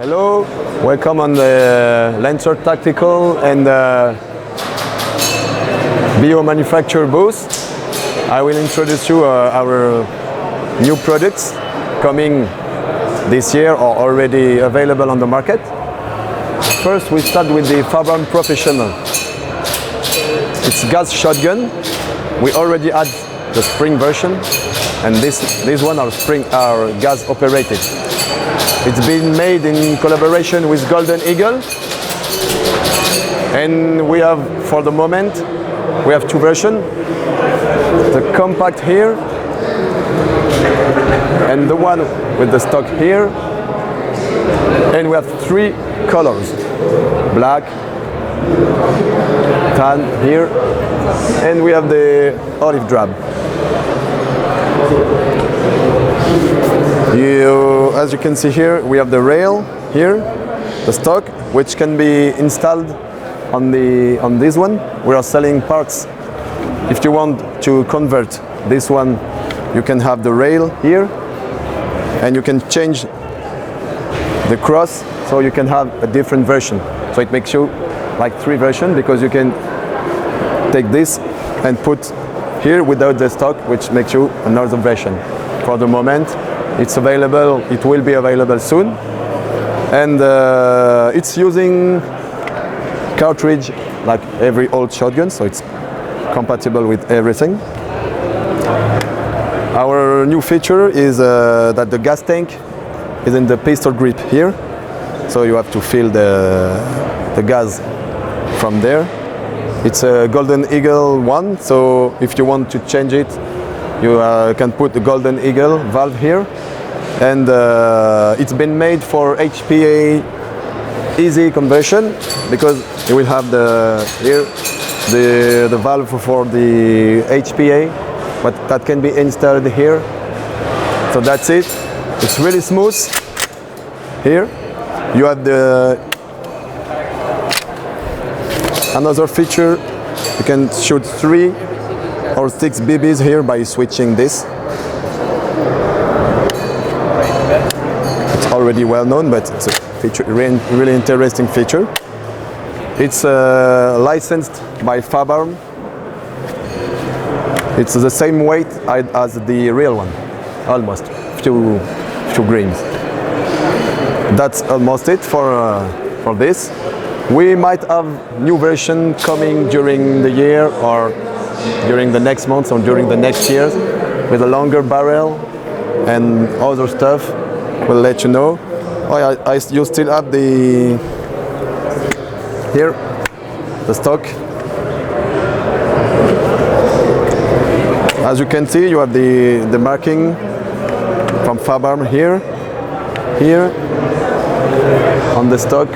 Hello, welcome on the Lancer Tactical and Bio Manufacture booth. I will introduce you our new products coming this year or already available on the market. First, we start with the Firearms Professional. It's gas shotgun. We already had the spring version, and this one are gas operated. It's been made in collaboration with Golden Eagle, and we have, for the moment, we have two versions. The compact here, and the one with the stock here. And we have three colors: black, tan here, and we have the olive drab. As you can see here, we have the rail here, the stock, which can be installed on this one. We are selling parts. If you want to convert this one, you can have the rail here, and you can change the cross, so you can have a different version. So it makes you like three versions, because you can take this and put here without the stock, which makes you another version. For the moment, it's available. It will be available soon, and it's using cartridge like every old shotgun, so it's compatible with everything. Our new feature is that the gas tank is in the pistol grip here, so you have to fill the gas from there. It's a Golden Eagle one, so if you want to change it, you can put the Golden Eagle valve here, and it's been made for HPA easy conversion, because you will have here the valve for the HPA, but that can be installed here. So that's it. It's really smooth. Here you have another feature. You can shoot 3 or 6 BBs here by switching this. It's already well known, but it's a feature, really interesting feature. It's licensed by Firearms. It's the same weight as the real one, almost 2 grams. That's almost it for this. We might have new version coming during the year, or during the next month, or during the next years, with a longer barrel and other stuff. We'll let you know. Oh, you still have here the stock. As you can see, you have the marking from Firearms here on the stock,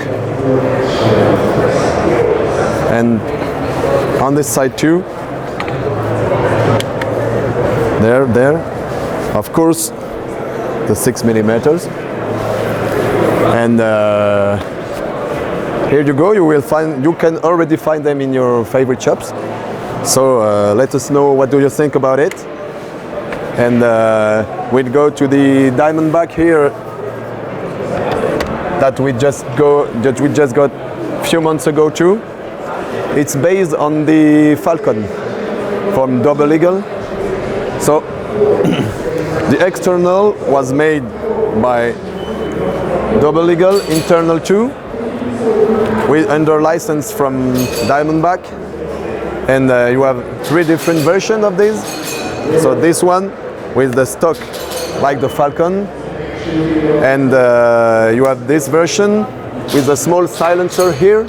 and on this side too. There. Of course, the 6 millimeters. And here you go. You can already find them in your favorite shops. So let us know what do you think about it. And we'll go to the Diamondback here that we just got a few months ago too. It's based on the Falcon from Double Eagle. So the external was made by Double Eagle, internal too, under license from Diamondback. And you have 3 different versions of this. So this one with the stock like the Falcon, and you have this version with a small silencer here,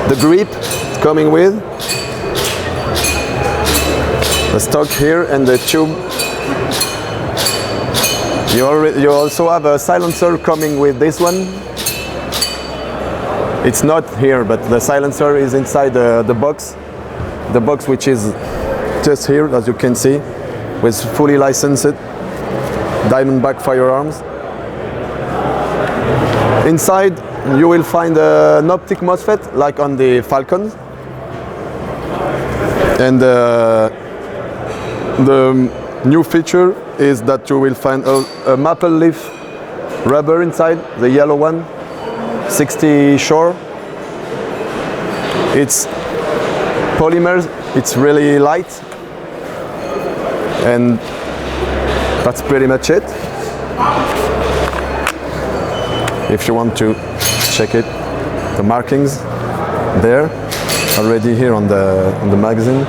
the grip coming with the stock here, and the tube. You also have a silencer coming with this one. It's not here, but the silencer is inside the box. The box, which is just here, as you can see, with fully licensed Diamondback firearms. Inside, you will find an optic MOSFET, like on the Falcon. And the new feature is that you will find a maple leaf rubber inside, the yellow one, 60 Shore. It's polymers, it's really light, and that's pretty much it. If you want to check it, the markings there already here on the magazine.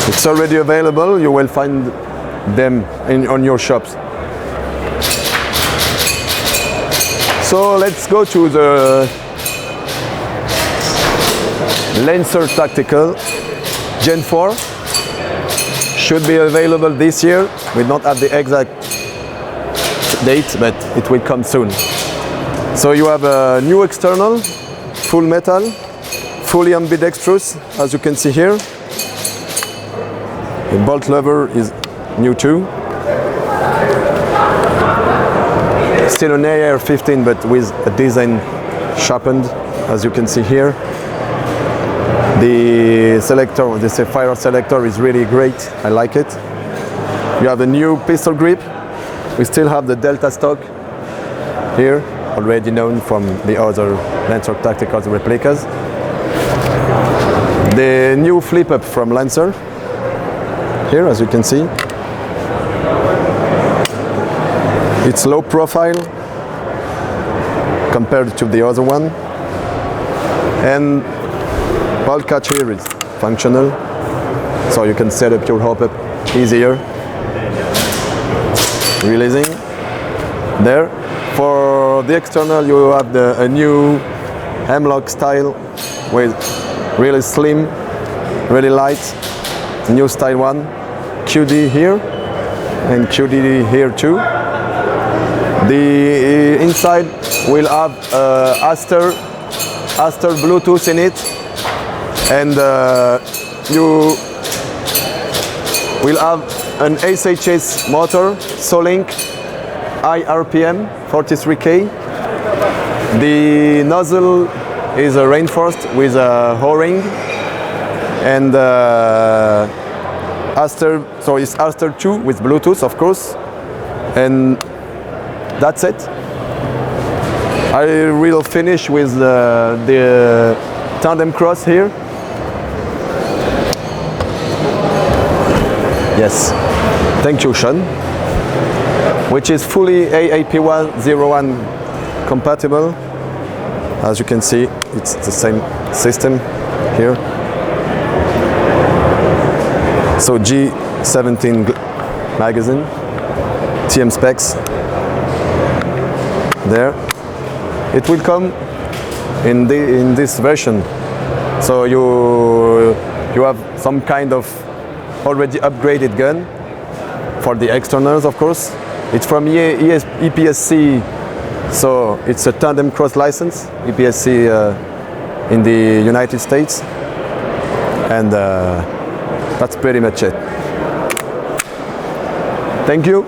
It's already available. You will find them on your shops. So let's go to the Lancer Tactical Gen 4. Should be available this year. We don't have the exact date, but it will come soon. So you have a new external, full metal, fully ambidextrous, as you can see here. The bolt lever is new too. Still an AR-15, but with a design sharpened, as you can see here. The selector, the fire selector, is really great. I like it. You have a new pistol grip. We still have the Delta stock here, already known from the other Lancer Tactical replicas. The new flip up from Lancer, here, as you can see. It's low profile compared to the other one, and ball catch here is functional, so you can set up your hop up easier. Releasing there. For the external, you have a new hemlock style with really slim, really light, new style one. QD here and QD here too. The inside will have Aster Bluetooth in it, and you will have an SHS motor, Solink high RPM 43K. The nozzle is reinforced with a O-ring, and Aster, so it's Aster 2 with Bluetooth, of course, and that's it. I will finish with the tandem cross here. Yes, thank you, Sean. Which is fully AAP101 compatible. As you can see, it's the same system here. So G17 magazine, TM specs. There. It will come in this version. So you have some kind of already upgraded gun for the externals, of course. It's from EPSC, so it's a tandem cross license, EPSC in the United States, and that's pretty much it. Thank you.